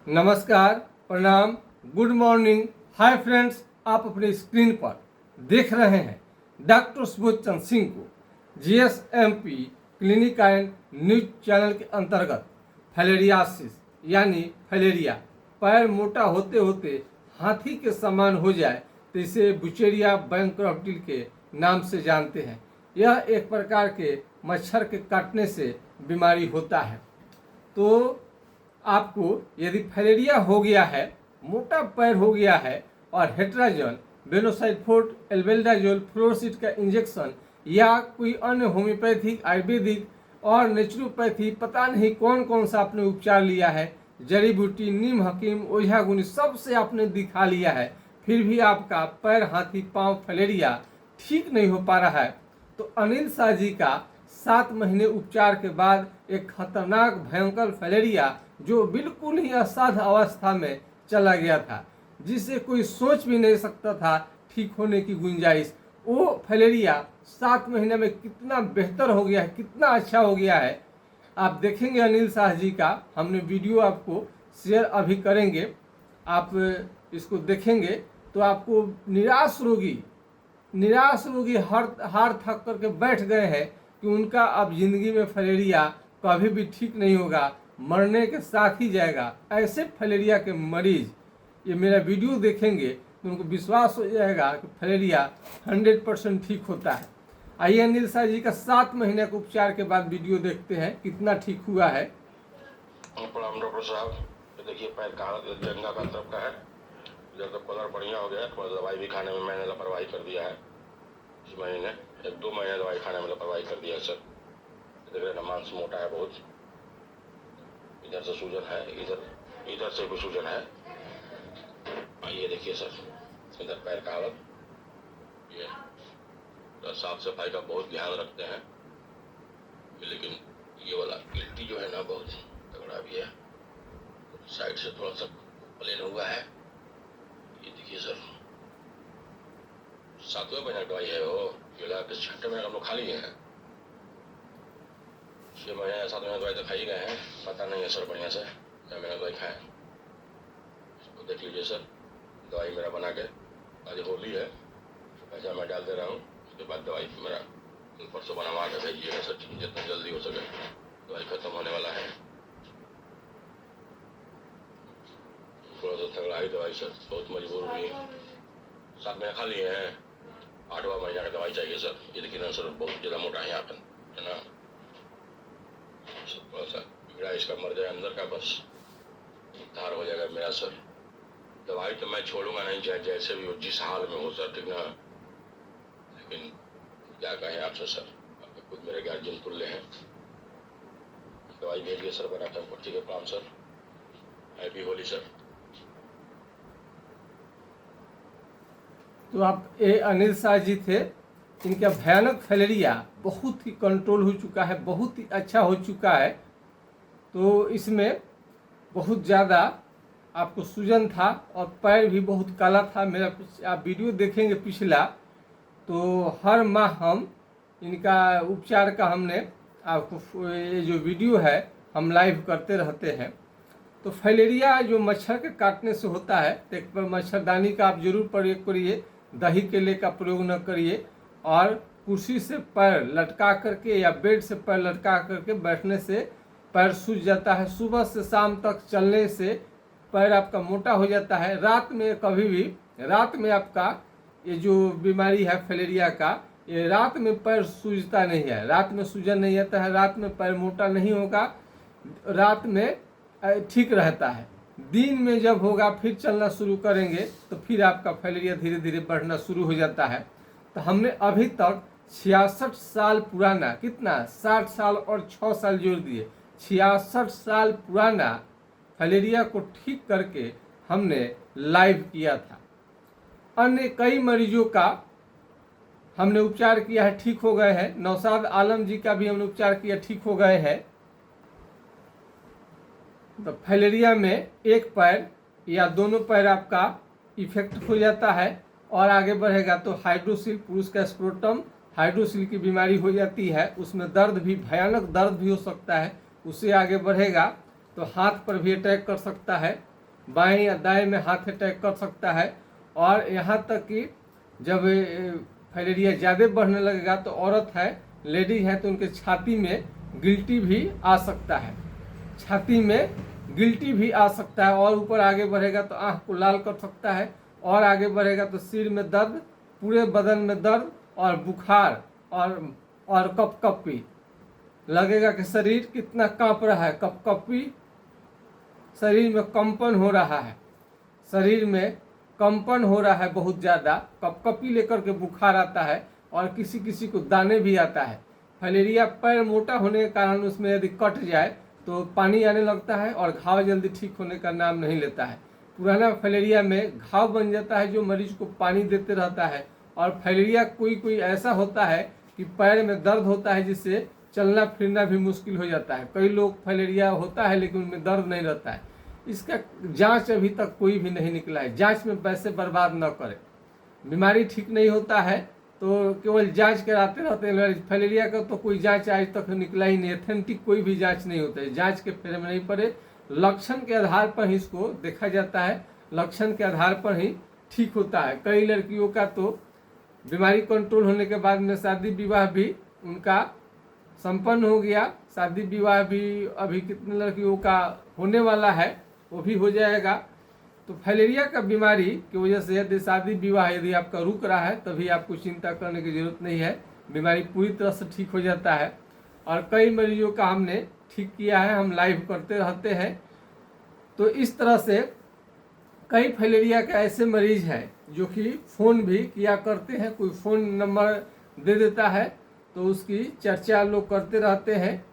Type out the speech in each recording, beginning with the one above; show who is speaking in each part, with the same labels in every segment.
Speaker 1: नमस्कार, प्रणाम, good morning, hi friends. आप अपने स्क्रीन पर देख रहे हैं डॉक्टर सुबोध चंद्र सिंह को जीएसएमपी क्लिनिक एंड न्यूज चैनल के अंतर्गत फैलेरियासिस यानी फैलेरिया पैर मोटा होते होते हाथी के समान हो जाए तो इसे बुचेरिया बैंक्रप्टी के नाम से जानते हैं। यह एक प्रकार के मच्छर के काटने से बीमारी होता है। तो आपको यदि फैलेरिया हो गया है, मोटा पैर हो गया है और हेट्राजन, बेनोसाइडफोर्ट, एल्बेंडाजोल, फ्लोरोसिड का इंजेक्शन या कोई अन्य होम्योपैथिक, आयुर्वेदिक और नेचुरोपैथी पता नहीं कौन कौन सा आपने उपचार लिया है, जड़ी बूटी, नीम हकीम, ओझा गुनी सबसे आपने दिखा लिया है, फिर भी आपका पैर, हाथी, पांव, फैलेरिया ठीक नहीं हो पा रहा है, तो अनिल शाह जी का 7 महीने उपचार के बाद एक खतरनाक भयंकर फैलेरिया जो बिल्कुल ही असाध्य अवस्था में चला गया था, जिसे कोई सोच भी नहीं सकता था ठीक होने की गुंजाइश, वो फैलेरिया 7 महीने में कितना बेहतर हो गया है, कितना अच्छा हो गया है। आप देखेंगे अनिल शाह जी का हमने वीडियो आपको शेयर अभी करेंगे। आप इसको देखेंगे तो आपको निराश रोगी हार थक करके बैठ गए हैं कि उनका अब जिंदगी में फैलेरिया कभी भी ठीक नहीं होगा, मरने के साथ ही जाएगा। ऐसे फैलेरिया के मरीज ये मेरा वीडियो देखेंगे तो उनको विश्वास हो जाएगा कि फैलेरिया 100% ठीक होता है। आइए अनिल शाह जी का 7 महीने के उपचार के बाद वीडियो देखते हैं कितना ठीक हुआ है।
Speaker 2: प्रणाम डॉक्टर साहब। देखिए पैर का हालत जंगा का तरफ का है, इधर तो कलर बढ़िया हो गया है। दवाई भी खाने में मैंने लापरवाही कर दिया है। इस महीने 1-2 महीने दवाई खाने में लापरवाही कर दिया है सर। देख रहे हैं मांस मोटा है बहुत, इधर से सूजन है, इधर से भी सूजन है। ये देखिए सर, इधर पैर का हालत ये तो साफ सफाई का बहुत ध्यान रखते हैं, लेकिन ये वाला गिल्टी जो है ना बहुत तगड़ा भी है, साइड से थोड़ा सा प्लेन हुआ है। ये देखिए सर, 7वें महीने की दवाई है वो, ये के 6ठे महीने हम लोग खा लिए हैं। 6 महीने 7 महीने दवाई तो खाई गए हैं, पता नहीं है सर बढ़िया से क्या महीने दवाई खाएं। इसको देख लीजिए सर, दवाई मेरा बना के आज होली है, पैसा मैं डाल दे रहा हूँ। उसके बाद दवाई मेरा परसों बनवा के भेजिएगा सर, जितना जल्दी हो सके। दवाई खत्म होने वाला है, थोड़ा सा तगड़ाई दवाई सर, बहुत मजबूर हुई। 7 महीने खा लिए हैं, 8वां महीना का दवाई चाहिए सर। ये देखिए ना सर, बहुत ज़्यादा मोटा है यहाँ पर, है ना। थोड़ा सा कीड़ा इसका मर जाए अंदर का, बस उद्धार हो जाएगा मेरा सर। दवाई तो मैं छोड़ूंगा नहीं, चाहे जैसे भी हो, जिस हाल में हो सर, ठीक ना। लेकिन क्या कहें आपसे सर, आप खुद मेरे गार्जियन तुल्य हैं। दवाई भेजिए सर बना कर, ठीक है। प्रणाम सर, हैप्पी होली सर।
Speaker 1: तो आप ये अनिल शाह जी थे, इनका भयानक फैलेरिया बहुत ही कंट्रोल हो चुका है, बहुत ही अच्छा हो चुका है। तो इसमें बहुत ज़्यादा आपको सूजन था और पैर भी बहुत काला था। मेरा आप वीडियो देखेंगे पिछला, तो हर माह हम इनका उपचार का हमने आपको ये जो वीडियो है हम लाइव करते रहते हैं। तो फैलेरिया जो मच्छर के काटने से होता है, तो एक पर मच्छरदानी का आप जरूर प्रयोग करिए, दही केले का प्रयोग न करिए, और कुर्सी से पैर लटका करके या बेड से पैर लटका करके बैठने से पैर सूज जाता है। सुबह से शाम तक चलने से पैर आपका मोटा हो जाता है। रात में कभी भी, रात में आपका ये जो बीमारी है फैलेरिया का, ये रात में पैर सूजता नहीं है, रात में सूजन नहीं आता है, रात में पैर मोटा नहीं होगा, रात में ठीक रहता है। दिन में जब होगा फिर चलना शुरू करेंगे तो फिर आपका फैलेरिया धीरे धीरे बढ़ना शुरू हो जाता है। तो हमने अभी तक 66 साल पुराना, कितना 60 साल और 6 साल जोड़ दिए, 66 साल पुराना फैलेरिया को ठीक करके हमने लाइव किया था। अन्य कई मरीजों का हमने उपचार किया है, ठीक हो गए हैं। नौशाद आलम जी का भी हमने उपचार किया, ठीक हो गए हैं। तो फैलेरिया में एक पैर या दोनों पैर आपका इफेक्ट हो जाता है और आगे बढ़ेगा तो हाइड्रोसिल, पुरुष का स्क्रोटम हाइड्रोसिल की बीमारी हो जाती है, उसमें दर्द भी, भयानक दर्द भी हो सकता है। उससे आगे बढ़ेगा तो हाथ पर भी अटैक कर सकता है, बाएं या दाएं में हाथ अटैक कर सकता है। और यहाँ तक कि जब फाइलेरिया ज़्यादा बढ़ने लगेगा तो औरत है, लेडी है, तो उनके छाती में गिल्टी भी आ सकता है, छाती में गिल्टी भी आ सकता है। और ऊपर आगे बढ़ेगा तो आँख को लाल कर सकता है, और आगे बढ़ेगा तो सिर में दर्द, पूरे बदन में दर्द और बुखार और कपकपी लगेगा कि शरीर कितना कांप रहा है, कपकपी, शरीर में कंपन हो रहा है, शरीर में कंपन हो रहा है बहुत ज़्यादा, कपकपी लेकर के बुखार आता है और किसी किसी को दाने भी आता है। फाइलेरिया पैर मोटा होने के कारण उसमें यदि कट जाए तो पानी आने लगता है और घाव जल्दी ठीक होने का नाम नहीं लेता है। पुराना फाइलेरिया में घाव बन जाता है जो मरीज को पानी देते रहता है। और फाइलेरिया कोई ऐसा होता है कि पैर में दर्द होता है जिससे चलना फिरना भी मुश्किल हो जाता है। कई लोग फाइलेरिया होता है लेकिन उनमें दर्द नहीं रहता है। इसका जांच अभी तक कोई भी नहीं निकला है। जांच में पैसे बर्बाद न करें। बीमारी ठीक नहीं होता है तो केवल जांच कराते रहते हैं। फाइलेरिया का तो कोई जांच आज तक निकला ही नहीं, ऑथेंटिक कोई भी जांच नहीं होता है। जांच के फेरे में नहीं पड़े, लक्षण के आधार पर ही इसको देखा जाता है, लक्षण के आधार पर ही ठीक होता है। कई लड़कियों का तो बीमारी कंट्रोल होने के बाद में शादी विवाह भी उनका संपन्न हो गया। शादी विवाह भी अभी कितने लड़कियों का होने वाला है, वो भी हो जाएगा। तो फाइलेरिया का बीमारी की वजह से यदि शादी विवाह यदि आपका रुक रहा है तभी आपको चिंता करने की जरूरत नहीं है, बीमारी पूरी तरह से ठीक हो जाता है। और कई मरीजों का हमने ठीक किया है, हम लाइव करते रहते हैं। तो इस तरह से कई फाइलेरिया के ऐसे मरीज हैं जो कि फ़ोन भी किया करते हैं, कोई फ़ोन नंबर दे देता है तो उसकी चर्चा लोग करते रहते हैं।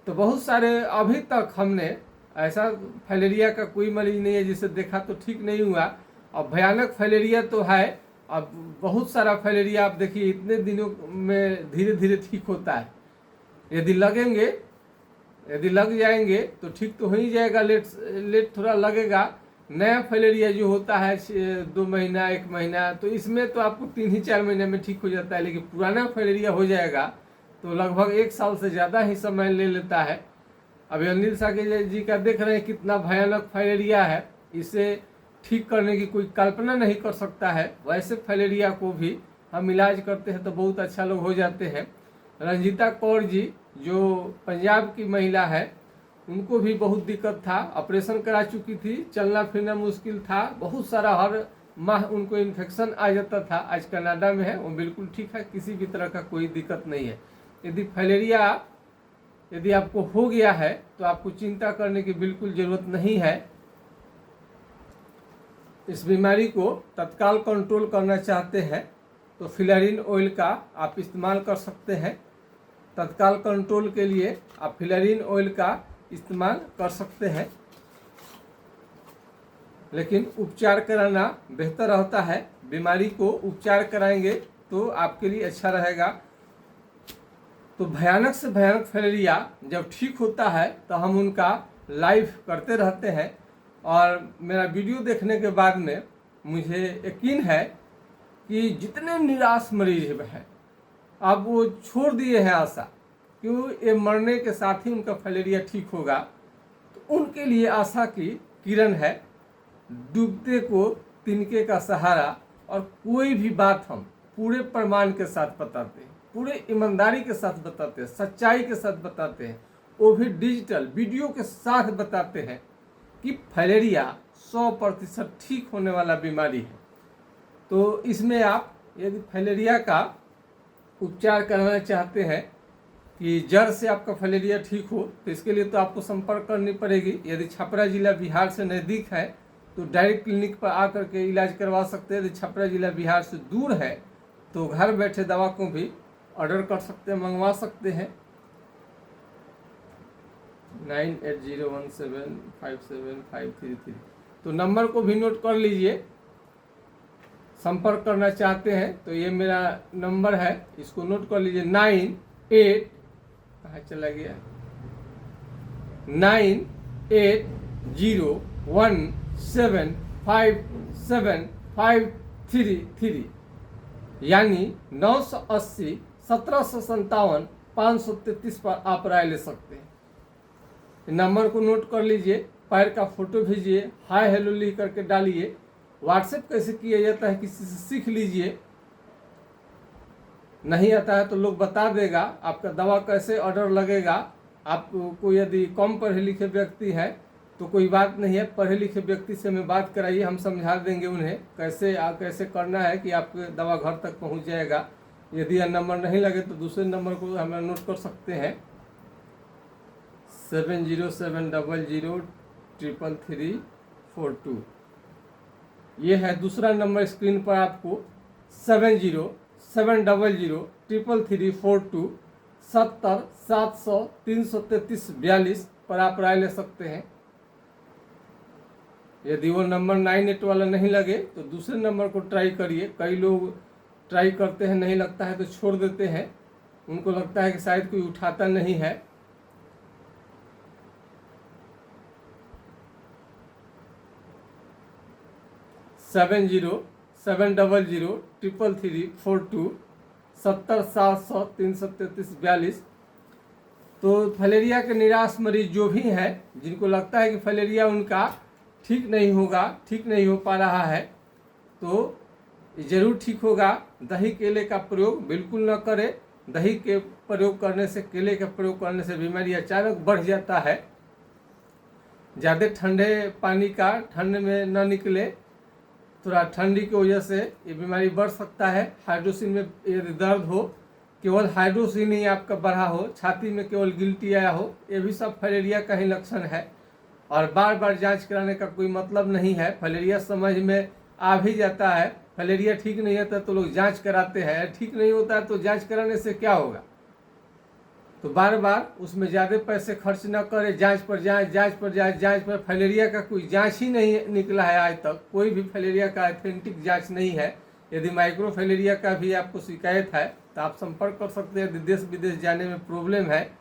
Speaker 1: तो बहुत सारे अभी तक हमने ऐसा फाइलेरिया का कोई मरीज नहीं है जिसे देखा तो ठीक नहीं हुआ। अब भयानक फाइलेरिया तो है, अब बहुत सारा फाइलेरिया आप देखिए इतने दिनों में धीरे धीरे ठीक होता है। यदि लग जाएंगे तो ठीक तो हो ही जाएगा, लेट थोड़ा लगेगा। नया फाइलेरिया जो होता है 2 महीना 1 महीना, तो इसमें तो आपको 3 ही 4 महीने में ठीक हो जाता है। लेकिन पुराना फाइलेरिया हो जाएगा तो लगभग 1 साल से ज़्यादा ही समय ले लेता है। अभी अनिल साके जी का देख रहे हैं कितना भयानक फाइलेरिया है, इसे ठीक करने की कोई कल्पना नहीं कर सकता है। वैसे फाइलेरिया को भी हम इलाज करते हैं तो बहुत अच्छा लोग हो जाते हैं। रंजीता कौर जी जो पंजाब की महिला है, उनको भी बहुत दिक्कत था, ऑपरेशन करा चुकी थी, चलना फिरना मुश्किल था, बहुत सारा हर माह उनको इन्फेक्शन आ जाता था। आज कनाडा में है, वो बिल्कुल ठीक है, किसी भी तरह का कोई दिक्कत नहीं है। यदि फाइलेरिया यदि आपको हो गया है तो आपको चिंता करने की बिल्कुल ज़रूरत नहीं है। इस बीमारी को तत्काल कंट्रोल करना चाहते हैं तो फिलरीन ऑयल का आप इस्तेमाल कर सकते हैं। तत्काल कंट्रोल के लिए आप फिलरीन ऑयल का इस्तेमाल कर सकते हैं, लेकिन उपचार कराना बेहतर रहता है। बीमारी को उपचार कराएंगे तो आपके लिए अच्छा रहेगा। तो भयानक से भयानक फाइलेरिया जब ठीक होता है तो हम उनका लाइव करते रहते हैं। और मेरा वीडियो देखने के बाद में मुझे यकीन है कि जितने निराश मरीज हैं अब वो छोड़ दिए हैं आशा, क्यों ये मरने के साथ ही उनका फाइलेरिया ठीक होगा। तो उनके लिए आशा की किरण है। डूबते को तिनके का सहारा, और कोई भी बात हम पूरे प्रमाण के साथ बताते हैं, पूरे ईमानदारी के साथ बताते हैं, सच्चाई के साथ बताते हैं, वो भी डिजिटल वीडियो के साथ बताते हैं कि फाइलेरिया 100% ठीक होने वाला बीमारी है। तो इसमें आप यदि फाइलेरिया का उपचार कराना चाहते हैं कि जड़ से आपका फाइलेरिया ठीक हो, तो इसके लिए तो आपको संपर्क करनी पड़ेगी। यदि छपरा जिला बिहार से नज़दीक है तो डायरेक्ट क्लिनिक पर आकर के इलाज करवा सकते हैं। यदि छपरा जिला बिहार से दूर है तो घर बैठे दवा को भी ऑर्डर कर सकते हैं, मंगवा सकते हैं। 9801757533। तो नंबर को भी नोट कर लीजिए। संपर्क करना चाहते हैं तो ये मेरा नंबर है, इसको नोट कर लीजिए। 98 कहाँ चला गया 9801757533, यानी 980 1757 533 पर आप राय ले सकते हैं। नंबर को नोट कर लीजिए। पैर का फोटो भेजिए, हाय हेलो लिख करके डालिए। व्हाट्सएप कैसे किया जाता है किसी से सीख लीजिए, नहीं आता है तो लोग बता देगा। आपका दवा कैसे ऑर्डर लगेगा, आपको यदि कम पढ़े लिखे व्यक्ति है तो कोई बात नहीं है, पढ़े लिखे व्यक्ति से हमें बात कराइए, हम समझा देंगे उन्हें कैसे करना है कि आपके दवा घर तक पहुंच जाएगा। यदि यह नंबर नहीं लगे तो दूसरे नंबर को हमें नोट कर सकते हैं 7070033342। ये है दूसरा नंबर स्क्रीन पर आपको 7070333342 70-700-333-42 पर आप राय ले सकते हैं। यदि वो नंबर 98 वाला नहीं लगे तो दूसरे नंबर को ट्राई करिए। कई लोग ट्राई करते हैं, नहीं लगता है तो छोड़ देते हैं, उनको लगता है कि शायद कोई उठाता नहीं है। Seven zero 70-700-333-42 70-700-333-42। तो फलेरिया के निराश मरीज जो भी हैं, जिनको लगता है कि फलेरिया उनका ठीक नहीं होगा, ठीक नहीं हो पा रहा है, तो ज़रूर ठीक होगा। दही केले का प्रयोग बिल्कुल न करें। दही के प्रयोग करने से, केले का प्रयोग करने से बीमारी अचानक बढ़ जाता है। ज़्यादा ठंडे पानी का ठंड में न निकले, थोड़ा ठंडी की वजह से ये बीमारी बढ़ सकता है। हाइड्रोसिन में यदि दर्द हो, केवल हाइड्रोसिन ही आपका बढ़ा हो, छाती में केवल गिल्टी आया हो, ये भी सब फलेरिया का ही लक्षण है। और बार बार जांच कराने का कोई मतलब नहीं है। फलेरिया समझ में आ भी जाता है, फलेरिया ठीक नहीं होता तो लोग जांच कराते हैं, ठीक नहीं होता है तो जांच कराने से क्या होगा। तो बार बार उसमें ज़्यादा पैसे खर्च न करें, जांच पर जांच पर। फलेरिया का कोई जांच ही नहीं निकला है आज तक, कोई भी फलेरिया का ऑथेंटिक जांच नहीं है। यदि माइक्रो फलेरिया का भी आपको शिकायत है तो आप संपर्क कर सकते हैं। यदि देश विदेश जाने में प्रॉब्लम है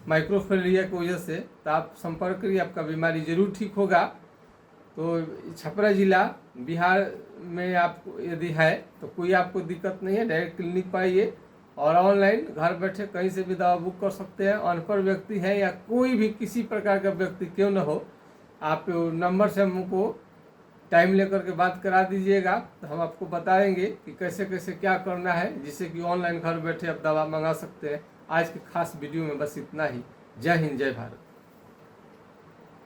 Speaker 1: माइक्रो फलेरिया की वजह से तो आप संपर्क करिए, आपका बीमारी जरूर ठीक होगा। तो छपरा जिला बिहार में आपको यदि है तो कोई आपको दिक्कत नहीं है, डायरेक्ट क्लिनिक पर आइए और ऑनलाइन घर बैठे कहीं से भी दवा बुक कर सकते हैं। अनपढ़ व्यक्ति है या कोई भी किसी प्रकार का व्यक्ति क्यों न हो, आप नंबर से हमको टाइम लेकर के बात करा दीजिएगा, तो हम आपको बताएंगे कि कैसे कैसे क्या करना है, जिससे कि ऑनलाइन घर बैठे आप दवा मंगा सकते हैं। आज के खास वीडियो में बस इतना ही। जय हिंद, जय भारत।